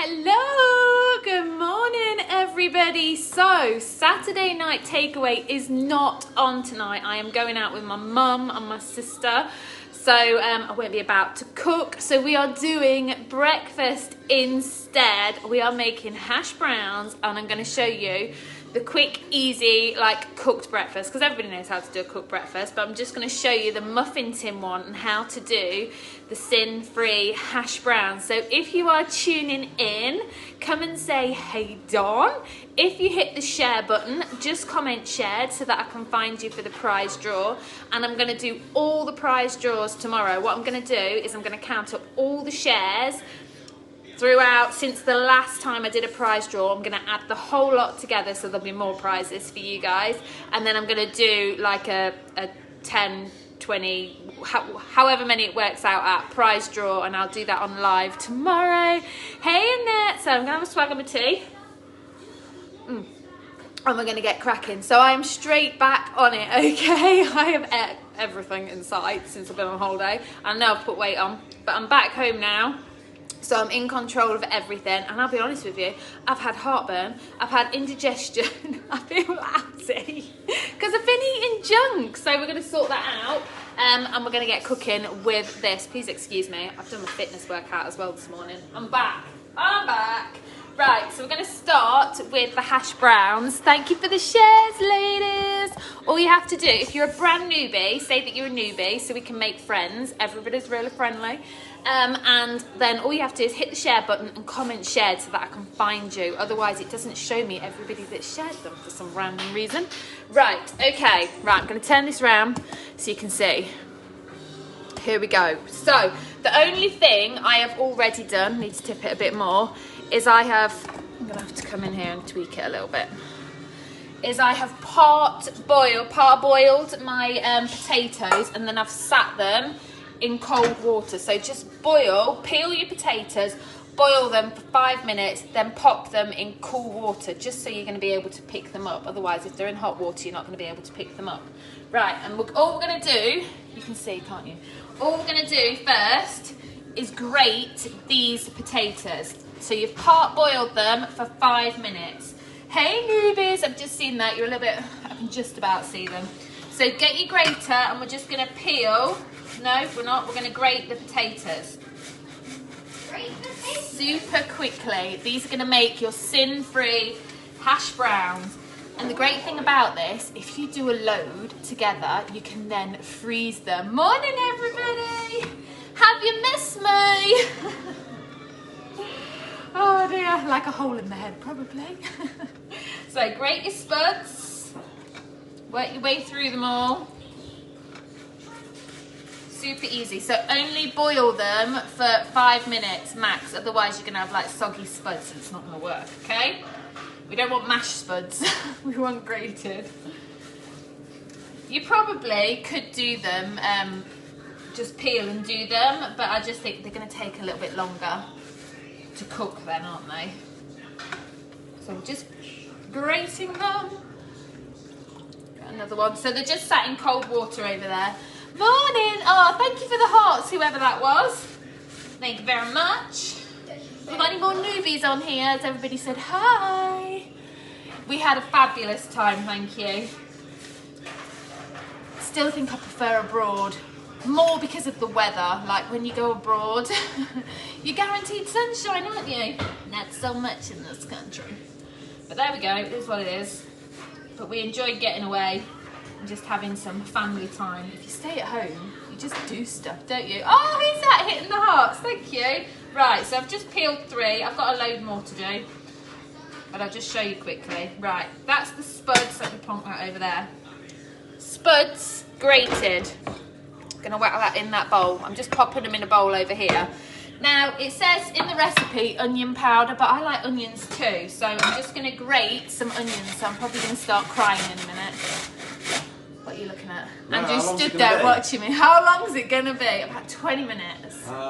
Hello, good morning everybody. So Saturday night takeaway is not on tonight. I am going out with my mum and my sister, so I won't be about to cook. So we are doing breakfast instead. We are making hash browns and I'm going to show you the quick, easy, like cooked breakfast, because everybody knows how to do a cooked breakfast, but I'm just going to show you the muffin tin one and how to do the Syn Free Hash browns. So if you are tuning in, come and say, hey Dawn. If you hit the share button, just comment shared so that I can find you for the prize draw. And I'm going to do all the prize draws tomorrow. What I'm going to do is I'm going to count up all the shares throughout since the last time I did a prize draw. I'm going to add the whole lot together so there'll be more prizes for you guys, and then I'm going to do like a 10, 20, however many it works out at, prize draw, and I'll do that on live tomorrow. Hey Annette, so I'm going to have a swag of my tea and we're going to get cracking. So I am straight back on it, okay? I have everything in sight since I've been on holiday. I know I've put weight on, but I'm back home now. So I'm in control of everything, and I'll be honest with you, I've had heartburn, I've had indigestion, I feel outy, because I've been eating junk. So we're going to sort that out, and we're going to get cooking with this. Please excuse me, I've done my fitness workout as well this morning. I'm back. Right, so we're going to start with the hash browns. Thank you for the shares, ladies. All you have to do, if you're a brand newbie, say that you're a newbie so we can make friends. Everybody's really friendly. And then all you have to do is hit the share button and comment shared so that I can find you. Otherwise, it doesn't show me everybody that shared them for some random reason. Right, okay. Right, I'm going to turn this around so you can see. Here we go. So, the only thing I have already done, need to tip it a bit more, is I'm going to have to come in here and tweak it a little bit, is I have parboiled my potatoes, and then I've sat them in cold water. So just peel your potatoes, boil them for 5 minutes, then pop them in cool water, just so you're going to be able to pick them up. Otherwise, if they're in hot water, you're not going to be able to pick them up. Right, and all we're going to do, you can see, can't you? All we're going to do first is grate these potatoes. So you've part-boiled them for 5 minutes. Hey newbies, I've just seen that. You're a little bit, I can just about see them. So get your grater, and we're just going to peel. No, we're not. We're going to grate the potatoes. Super quickly. These are going to make your Syn-free hash browns. And the great thing about this, if you do a load together, you can then freeze them. Morning, everybody. Have you missed me? Oh dear, like a hole in the head, probably. So grate your spuds. Work your way through them all. Super easy. So only boil them for 5 minutes max, otherwise you're going to have like soggy spuds and it's not going to work, okay? We don't want mashed spuds, we want grated. You probably could do them, just peel and do them, but I just think they're going to take a little bit longer to cook then, aren't they? So I'm just grating them. Got another one. So they're just sat in cold water over there. Morning! Oh, thank you for the hearts, whoever that was. Thank you very much. We've got any more newbies on here? As everybody said hi. We had a fabulous time, thank you. Still think I prefer abroad. More because of the weather. Like when you go abroad, you're guaranteed sunshine, aren't you? Not so much in this country. But there we go, it is what it is. But we enjoyed getting away and just having some family time. If you stay at home, you just do stuff, don't you? Oh, who's that hitting the hearts? Thank you. Right, so I've just peeled 3. I've got a load more to do, but I'll just show you quickly. Right, that's the spuds. Let me plonk that over there. Spuds grated. Going to whack that in that bowl. I'm just popping them in a bowl over here. Now, it says in the recipe onion powder, but I like onions too. So I'm just going to grate some onions. So I'm probably going to start crying in a minute. What are you looking at? No, Andrew stood there watching me. How long is it going to be? About 20 minutes. Do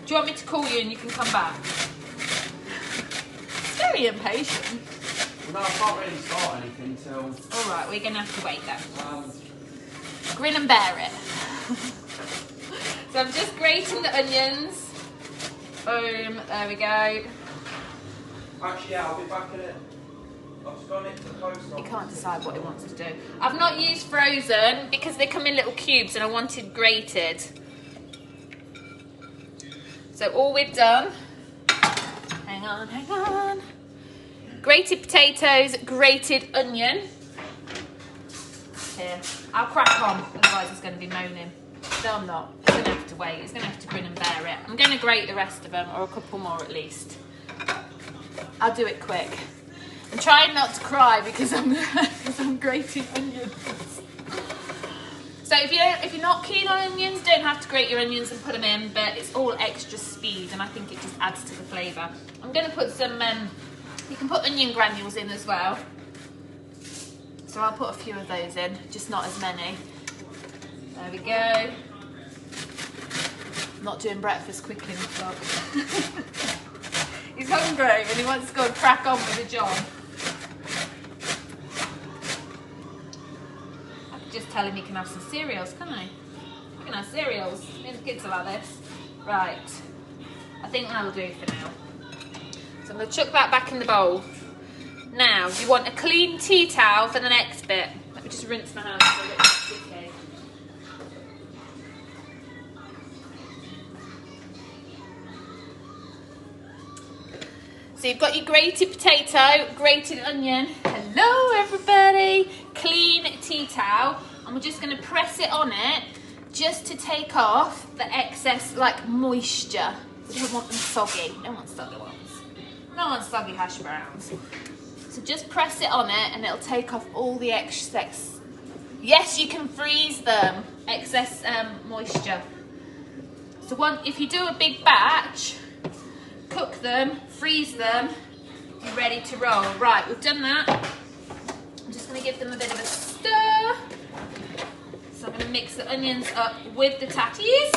you want me to call you and you can come back? It's very impatient. Well, no, I can't really start anything till... Alright, we're going to have to wait then. Grin and bear it. So I'm just grating the onions. Boom, there we go. Actually, yeah, I'll be back in it. I've just gone into the post office. He can't decide what he wants to do. I've not used frozen because they come in little cubes and I wanted grated. So all we've done, hang on. Grated potatoes, grated onion. Here, I'll crack on, otherwise he's going to be moaning. No, I'm not. He's going to have to wait. He's going to have to grin and bear it. I'm going to grate the rest of them, or a couple more at least. I'll do it quick. I'm trying not to cry because I'm grating onions. So if you're not keen on onions, don't have to grate your onions and put them in, but it's all extra speed and I think it just adds to the flavour. I'm going to put some, you can put onion granules in as well. So I'll put a few of those in, just not as many. There we go. I'm not doing breakfast quickly enough. He's hungry and he wants to go and crack on with the job. I could just tell him he can have some cereals, can't I? You can have cereals. Me and the kids will have this. Right. I think that'll do for now. So I'm going to chuck that back in the bowl. Now, you want a clean tea towel for the next bit. Let me just rinse my hands so I get sticky. So you've got your grated potato, grated onion. Hello everybody. Clean tea towel. And we're just going to press it on it just to take off the excess like moisture. We don't want them soggy. No one soggy ones. No one soggy hash browns. So just press it on it and it'll take off all the excess. Yes, you can freeze them. Excess moisture. So if you do a big batch, cook them, freeze them, you're ready to roll. Right, we've done that. I'm just going to give them a bit of a stir. So I'm going to mix the onions up with the tatties.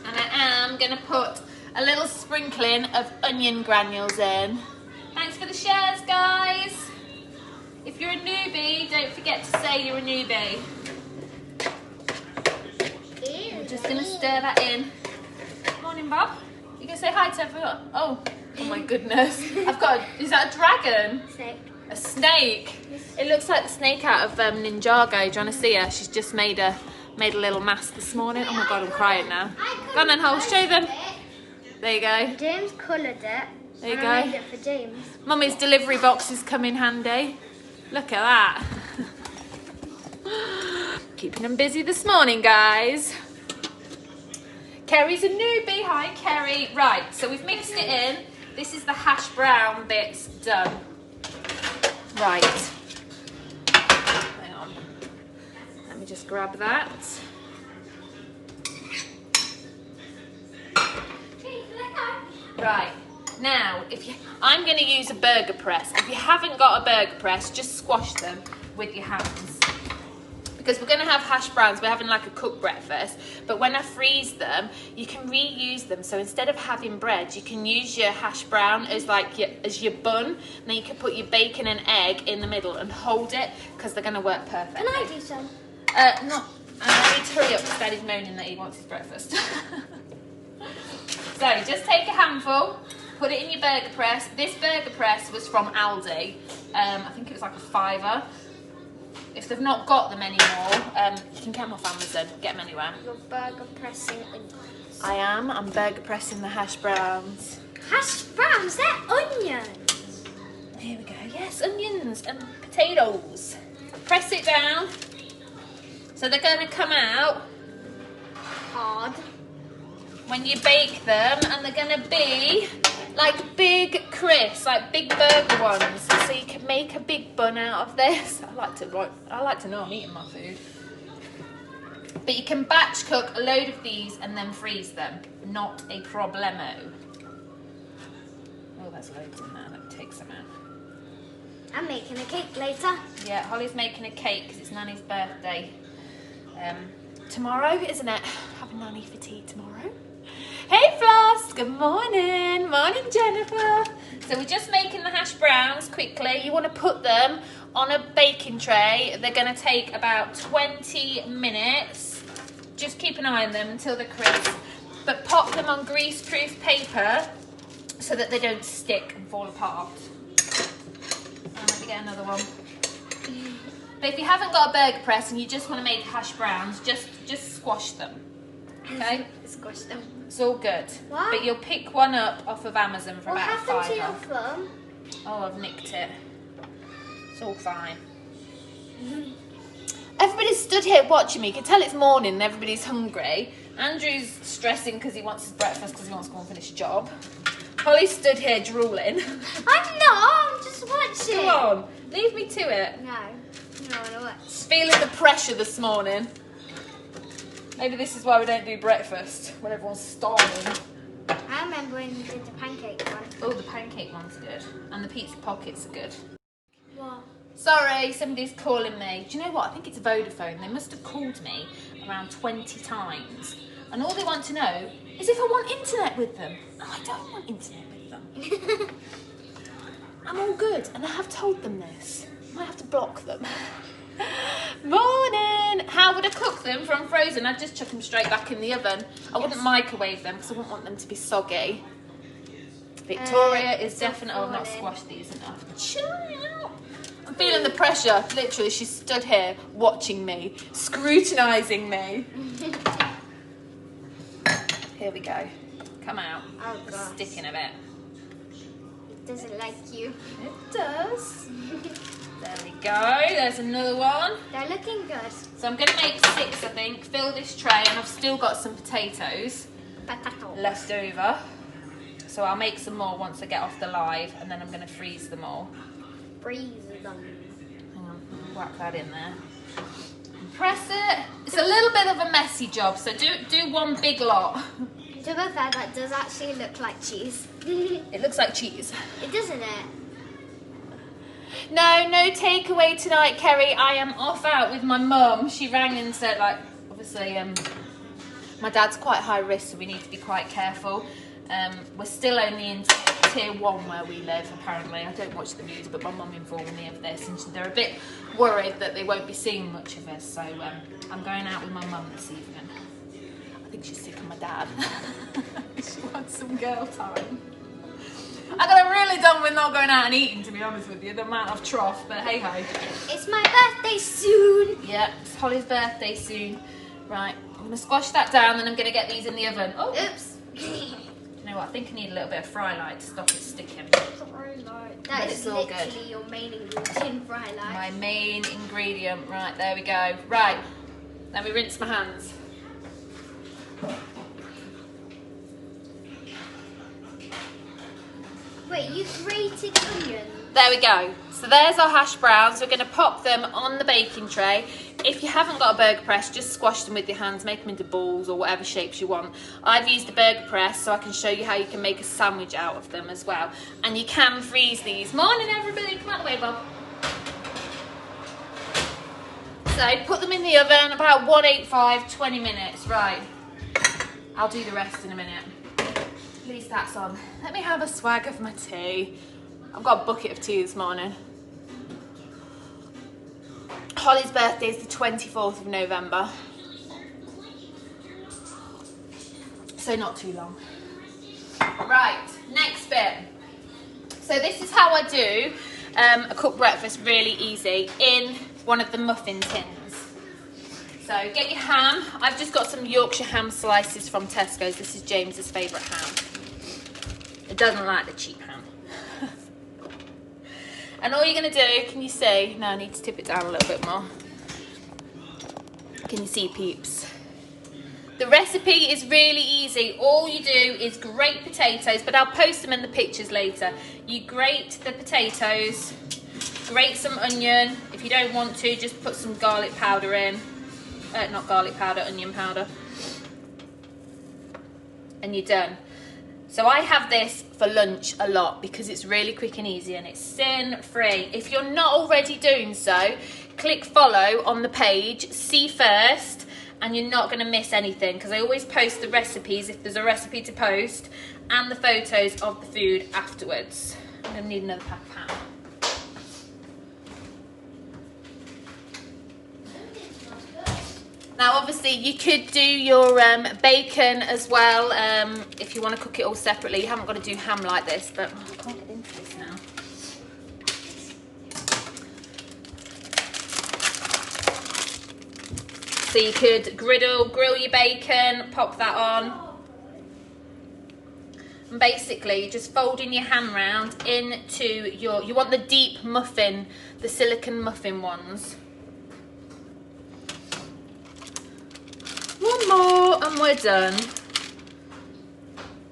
And I am going to put a little sprinkling of onion granules in. Thanks for the shares, guys. If you're a newbie, don't forget to say you're a newbie. I'm just going to stir that in. Morning, Bob. You going to say hi to everyone? Oh my goodness. Is that a dragon? Snake. A snake. It looks like the snake out of Ninjago. Do you want to see her? She's just made a little mask this morning. Oh my God, I'm crying now. Go on then, Hole, show them. There you go. James coloured it. There you I go. made it for James. Mummy's delivery boxes come in handy. Look at that. Keeping them busy this morning, guys. Kerry's a newbie. Hi, Kerry. Right, so we've mixed it in. This is the hash brown bits done. Right. Hang on. Let me just grab that. Right. Now, I'm going to use a burger press. If you haven't got a burger press, just squash them with your hands. Because we're going to have hash browns, we're having like a cooked breakfast. But when I freeze them, you can reuse them. So instead of having bread, you can use your hash brown as your bun. And then you can put your bacon and egg in the middle and hold it, because they're going to work perfect. Can I do some? No. I need to hurry up because Daddy's moaning that he wants his breakfast. So just take a handful, put it in your burger press. This burger press was from Aldi. I think it was like a £5. If they've not got them anymore, you can get them off Amazon. Get them anywhere. You're burger pressing onions. I am. I'm burger pressing the hash browns. Hash browns? They're onions. Here we go. Yes, onions and potatoes. Press it down. So they're going to come out Hard. when you bake them, and they're going to be like big crisps, like big burger ones. So you can make a big bun out of this. I like to know I'm eating my food. But you can batch cook a load of these and then freeze them. Not a problemo. Oh, there's loads in there. Let me take some out. I'm making a cake later. Yeah, Holly's making a cake because it's Nanny's birthday. Tomorrow, isn't it? Having Nanny for tea tomorrow. Hey Floss, good morning. Morning Jennifer. So we're just making the hash browns quickly. You want to put them on a baking tray. They're going to take about 20 minutes. just keep an eye on them until they're crisp, but pop them on grease-proof paper so that they don't stick and fall apart. Let me get another one. But if you haven't got a burger press and you just want to make hash browns, just squash them. Okay? Squash them. It's all good. What? But you'll pick one up off of Amazon for What about happened to your £5. thumb? Oh, I've nicked it. It's all fine. Everybody's stood here watching me. You can tell it's morning and everybody's hungry. Andrew's stressing because he wants his breakfast because he wants to go and finish a job. Holly stood here drooling. I'm not. I'm just watching. Come on, leave me to it. No. No. Just feeling the pressure this morning. Maybe this is why we don't do breakfast when everyone's starving. I remember when you did the pancake one. Oh, the pancake one's good. And the pizza pockets are good. What? Sorry, somebody's calling me. Do you know what? I think it's Vodafone. They must have called me around 20 times. And all they want to know is if I want internet with them. No, I don't want internet with them. I'm all good. And I have told them this. I might have to block them. Morning! How would I cook them from frozen? I'd just chuck them straight back in the oven. I wouldn't microwave them because I wouldn't want them to be soggy. Victoria is definitely... Oh, I've not squashed these enough. Chill out. I'm feeling the pressure. Literally, she stood here watching me, scrutinising me. Here we go. Come out. Oh, gosh. Stick in a bit. It doesn't like you. It does. There we go. There's another one. They're looking good. So I'm going to make 6, I think. Fill this tray, and I've still got some potatoes left over. So I'll make some more once I get off the live, and then I'm going to freeze them all. Freeze them. Hang on, whack that in there. Press it. It's a little bit of a messy job, so do one big lot. To be fair, that does actually look like cheese. It looks like cheese. It doesn't it? No takeaway tonight, Kerry. I am off out with my mum. She rang and said, like, obviously, my dad's quite high risk, so we need to be quite careful. We're still only in tier 1 where we live, apparently. I don't watch the news, but my mum informed me of this, and they're a bit worried that they won't be seeing much of us. So I'm going out with my mum this evening. I think she's sick of my dad. She wants some girl time. I got really done with not going out and eating, to be honest with you, the amount of trough, but hey ho. It's my birthday soon. Yeah, it's Holly's birthday soon. Right, I'm going to squash that down, and I'm going to get these in the oven. Oh, Oops. You know what, I think I need a little bit of fry light to stop it sticking. That it's is all good. literally your main ingredient, fry light. My main ingredient. Right, there we go. Right, let me rinse my hands. Wait, you grated onions? There we go. So there's our hash browns. We're going to pop them on the baking tray. If you haven't got a burger press, just squash them with your hands, make them into balls or whatever shapes you want. I've used a burger press so I can show you how you can make a sandwich out of them as well. And you can freeze these. Morning everybody, come out the way, Bob. So put them in the oven, about 185, 20 minutes. Right, I'll do the rest in a minute. At least that's on. Let me have a swag of my tea. I've got a bucket of tea this morning. Holly's birthday is the 24th of November. So not too long. Right, next bit. So this is how I do a cooked breakfast really easy in one of the muffin tins. So get your ham. I've just got some Yorkshire ham slices from Tesco's. This is James's favourite ham. It doesn't like the cheap ham. And all you're going to do, can you see? No, I need to tip it down a little bit more. Can you see, peeps? The recipe is really easy. All you do is grate potatoes, but I'll post them in the pictures later. You grate the potatoes, grate some onion. If you don't want to, just put some garlic powder in. Not garlic powder, onion powder. And you're done. So I have this for lunch a lot because it's really quick and easy and it's Syn Free. If you're not already doing so, click follow on the page, see first, and you're not going to miss anything because I always post the recipes if there's a recipe to post and the photos of the food afterwards. I'm going to need another pack of ham. Now obviously you could do your bacon as well if you want to cook it all separately. You haven't got to do ham like this, but I can't get into this now. So you could grill your bacon, pop that on. And basically just folding your ham round into you want the deep muffin, the silicone muffin ones. One more and we're done.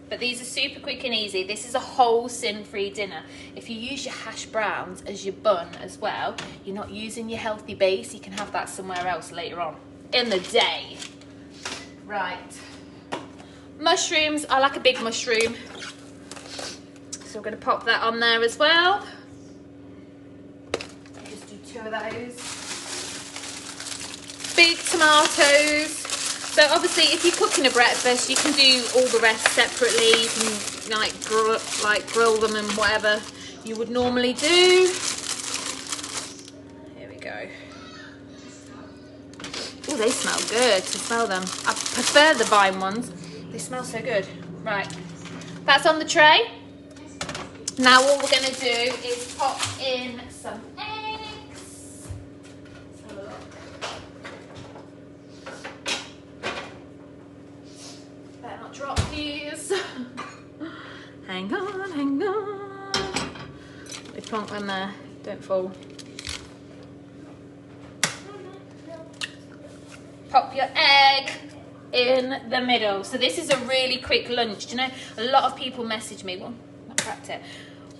But these are super quick and easy. This is a whole sin-free dinner. If you use your hash browns as your bun as well, you're not using your healthy base. You can have that somewhere else later on in the day. Right. Mushrooms, I like a big mushroom. So I'm going to pop that on there as well. Just do 2 of those. Big tomatoes. So obviously if you're cooking a breakfast, you can do all the rest separately. You can like grill them and whatever you would normally do. Here we go. Oh, they smell good to smell them. I prefer the vine ones. They smell so good. Right, that's on the tray. Now what we're going to do is pop in some eggs. Let's have a look. Better not drop these. Hang on, hang on. They plonk them there, don't fall. Pop your egg in the middle. So this is a really quick lunch. Do you know, a lot of people message me, well, not cracked it.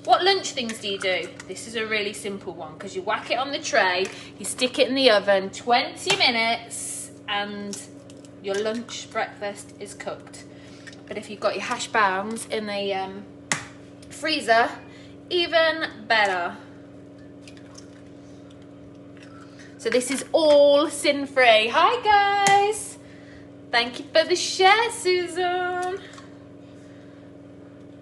What lunch things do you do? This is a really simple one because you whack it on the tray, you stick it in the oven, 20 minutes, and your lunch breakfast is cooked. But if you've got your hash browns in the freezer, even better. So this is all sin-free. Hi guys. Thank you for the share, Susan.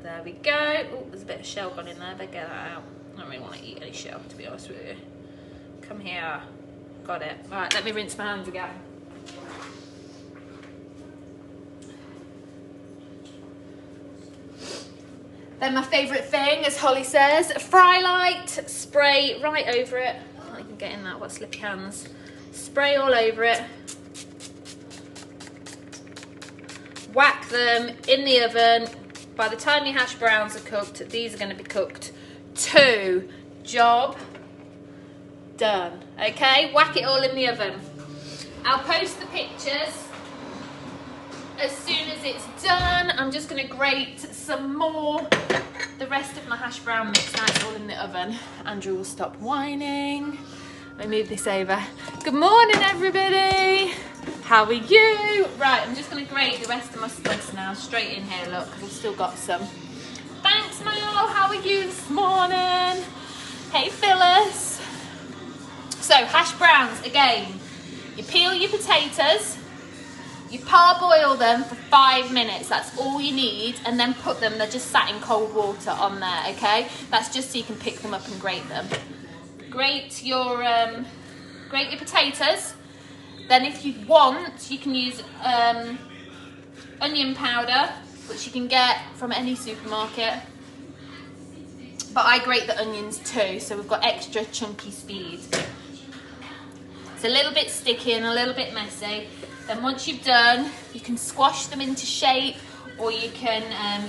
There we go. Oh, there's a bit of shell gone in there. Better get that out. I don't really want to eat any shell, to be honest with you. Come here. Got it. All right, let me rinse my hands again. Then my favourite thing, as Holly says, fry light, spray right over it. I can't even get in that, I've got slippy hands. Spray all over it. Whack them in the oven. By the time your hash browns are cooked, these are going to be cooked too. Job done. Okay, whack it all in the oven. I'll post the pictures as soon as it's done. I'm just going to grate some more. The rest of my hash brown mix, now it's all in the oven. Andrew will stop whining. Let me move this over. Good morning, everybody. How are you? Right, I'm just going to grate the rest of my spuds now, straight in here, look, because I've still got some. Thanks, Mel. How are you this morning? Hey, Phyllis. So, hash browns, again. You peel your potatoes. You parboil them for 5 minutes. That's all you need. And then put them, they're just sat in cold water on there, okay? That's just so you can pick them up and grate them. Grate your potatoes. Then if you want, you can use onion powder, which you can get from any supermarket. But I grate the onions too, so we've got extra chunky speed. It's a little bit sticky and a little bit messy. Then once you've done, you can squash them into shape, or you can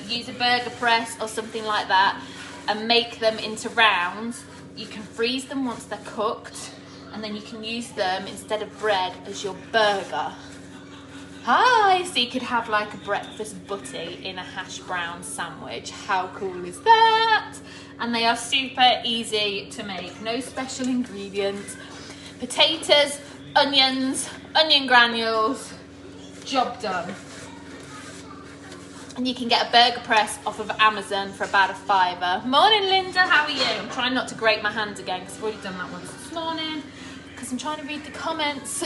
use a burger press or something like that and make them into rounds. You can freeze them once they're cooked, and then you can use them instead of bread as your burger. Hi! So you could have like a breakfast butty in a hash brown sandwich. How cool is that? And they are super easy to make. No special ingredients. Potatoes, onions, onion granules, job done. And you can get a burger press off of Amazon for about £5. Morning, Linda, how are you? I'm trying not to grate my hands again because I've already done that once this morning because I'm trying to read the comments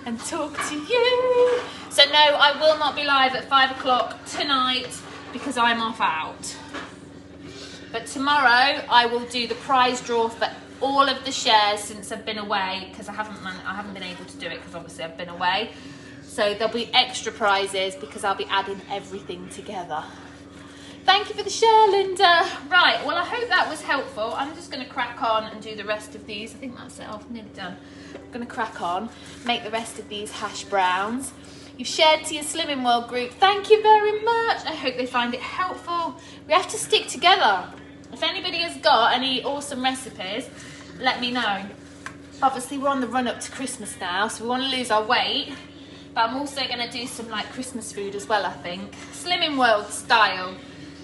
and talk to you. So no, I will not be live at 5 o'clock tonight because I'm off out. But tomorrow I will do the prize draw for all of the shares since I've been away, because I haven't been able to do it because obviously I've been away. So there'll be extra prizes because I'll be adding everything together. Thank you for the share, Linda. Right, well, I hope that was helpful. I'm just going to crack on and do the rest of these. I think that's it. I'm nearly done. I'm going to crack on, make the rest of these hash browns. You've shared to your Slimming World group. Thank you very much. I hope they find it helpful. We have to stick together. If anybody has got any awesome recipes, let me know. Obviously, we're on the run up to Christmas now, so we want to lose our weight. But I'm also going to do some like Christmas food as well, I think. Slimming World style.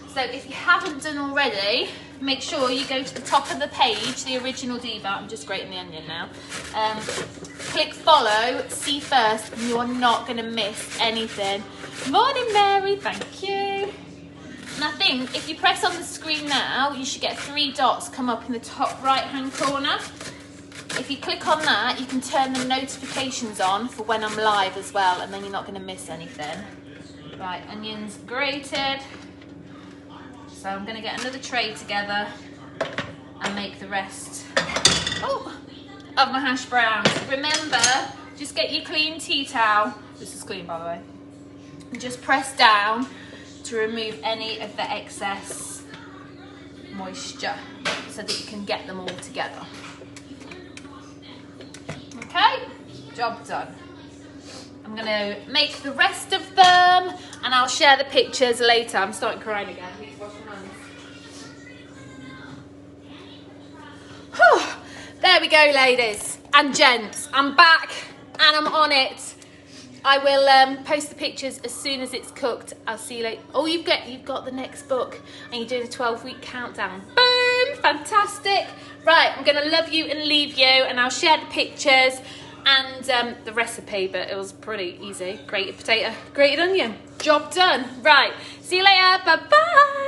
So if you haven't done already, make sure you go to the top of the page, the original Diva. I'm just grating the onion now. Click follow, see first, and you are not going to miss anything. Morning, Mary. Thank you. And I think if you press on the screen now, you should get 3 dots come up in the top right-hand corner. If you click on that, you can turn the notifications on for when I'm live as well, and then you're not going to miss anything. Right, onions grated. So I'm going to get another tray together and make the rest of my hash browns. Remember, just get your clean tea towel. This is clean, by the way. And just press down to remove any of the excess moisture so that you can get them all together. Okay, job done. I'm going to make the rest of them and I'll share the pictures later. I'm starting crying again. I need to wash my hands. Whew. There we go, ladies and gents. I'm back and I'm on it. I will post the pictures as soon as it's cooked. I'll see you later. Oh, you've got the next book and you're doing a 12-week countdown. Boom! Fantastic. Right, I'm going to love you and leave you, and I'll share the pictures and the recipe, but it was pretty easy. Grated potato, grated onion. Job done. Right, see you later. Bye-bye.